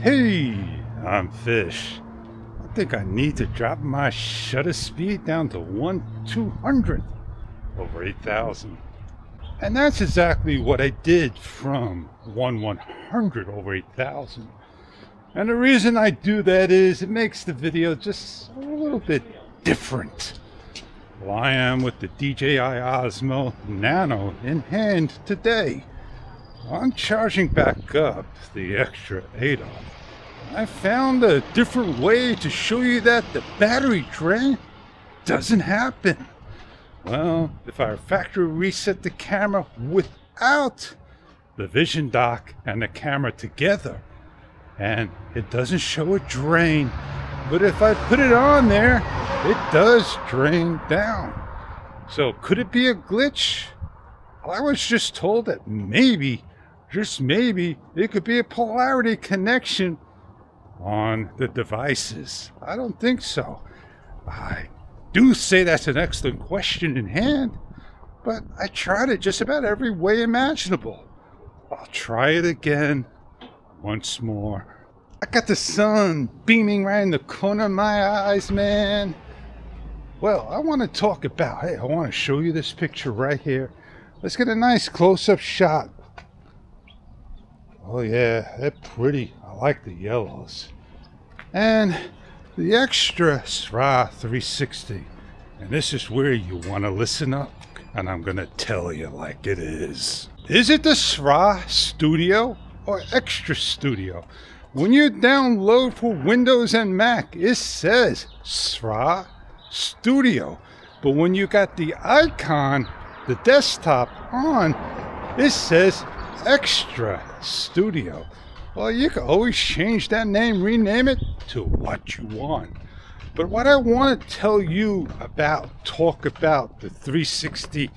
Hey, I'm Fish. I think I need to drop my shutter speed down to 1/200 over 8,000. And that's exactly what I did from 1/100 over 8,000. And the reason I do that is it makes the video just a little bit different. Well, I am with the DJI Osmo Nano in hand today. I'm charging back up the extra ADA. I found a different way to show you that the battery drain doesn't happen. Well, if I factory reset the camera without the vision dock and the camera together, and it doesn't show a drain, but if I put it on there, it does drain down. So could it be a glitch? I was just told that maybe, just maybe, it could be a polarity connection on the devices. I don't think so. I do say that's an excellent question in hand, but I tried it just about every way imaginable. I'll try it again once more. I got the sun beaming right in the corner of my eyes, man. Well, I want to talk about, I want to show you this picture right here. Let's get a nice close-up shot. Oh yeah, they're pretty. I like the yellows. And the extra SRA 360. And this is where you want to listen up. And I'm going to tell you like it is. Is it the SRA Studio or Extra Studio? When you download for Windows and Mac, it says SRA Studio. But when you got the icon, the desktop on, it says Extra Studio. Well, you can always change that name, rename it to what you want. But what I want to tell you about, talk about the 360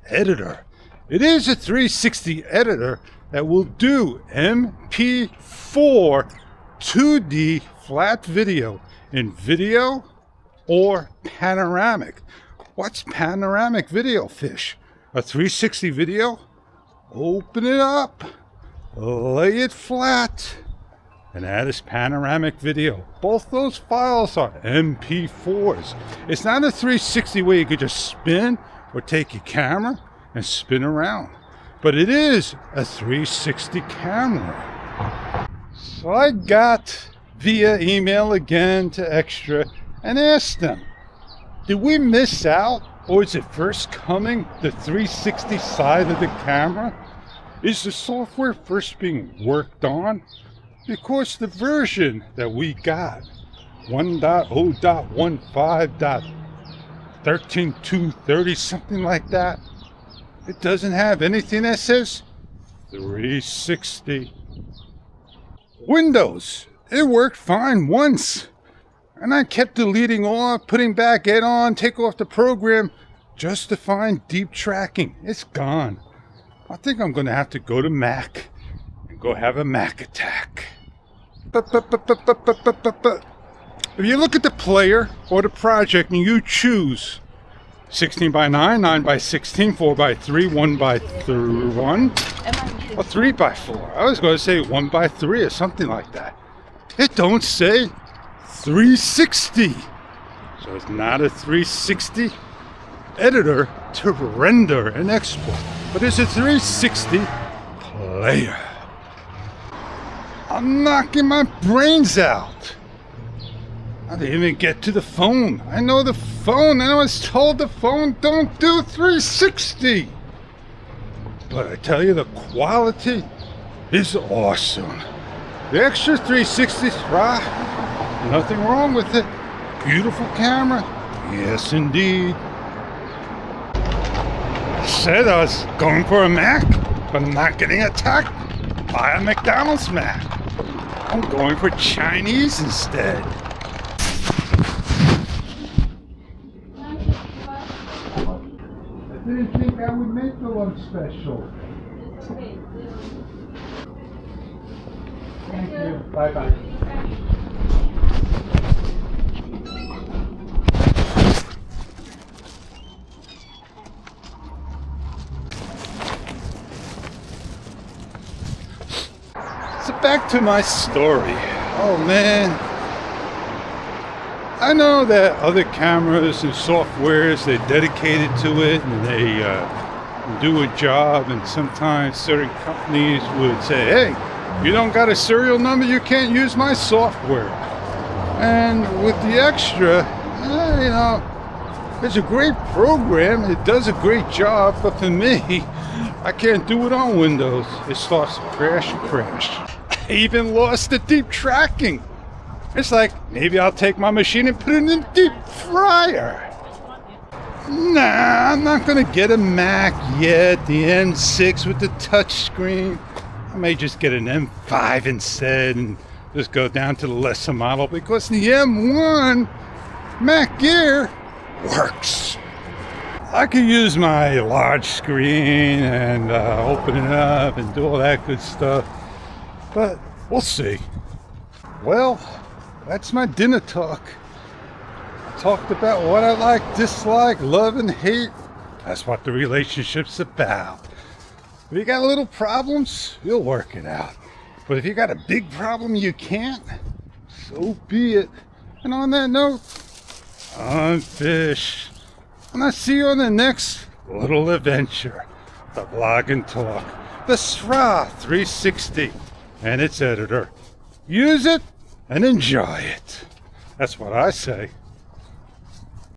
editor. It is a 360 editor that will do MP4 2D flat video in video or panoramic. What's panoramic video, Fish? A 360 video? Open it up, lay it flat, and that is panoramic video. Both those files are MP4s. It's not a 360 where you could just spin or take your camera and spin around, but it is a 360 camera. So I got via email again to Extra and asked them, did we miss out, or is it first coming, the 360 side of the camera? Is the software first being worked on? Because the version that we got, 1.0.15.13.230, something like that, it doesn't have anything that says 360. Windows, it worked fine once. And I kept deleting off, putting back it on, take off the program, just to find deep tracking. It's gone. I think I'm going to have to go to Mac and go have a Mac attack. If you look at the player or the project and you choose 16:9, 9:16, 4:3, 1:1, or 3:4. I was going to say 1:3 or something like that. It don't say 360. So it's not a 360 editor to render and export, but it's a 360 player. I'm knocking my brains out. I didn't even get to the phone. I know the phone, and I was told the phone don't do 360. But I tell you, the quality is awesome. The extra 360 SRA, nothing wrong with it. Beautiful camera. Yes, indeed. I said I was going for a Mac, but I'm not getting attacked by a McDonald's Mac. I'm going for Chinese instead. I didn't think I would make the lunch special. Thank you. Bye-bye. So back to my story. Oh man, I know that other cameras and softwares, they're dedicated to it and they do a job, and sometimes certain companies would say, hey, you don't got a serial number, you can't use my software. And with the Extra, you know, it's a great program, it does a great job, but for me, I can't do it on Windows. It starts to crash and crash. I even lost the deep tracking. It's like, maybe I'll take my machine and put it in the deep fryer. Nah, I'm not gonna get a Mac yet, the M6 with the touch screen. I may just get an M5 instead and just go down to the lesser model, because the M1 Mac Air works. I could use my large screen and open it up and do all that good stuff, but we'll see. Well, that's my dinner talk. I talked about what I like, dislike, love, and hate. That's what the relationship's about. If you got little problems, you'll work it out. But if you got a big problem you can't, so be it. And on that note, I'm Fish. And I'll see you on the next little adventure. The Vlog and Talk. The SRA 360 and its editor. Use it and enjoy it. That's what I say.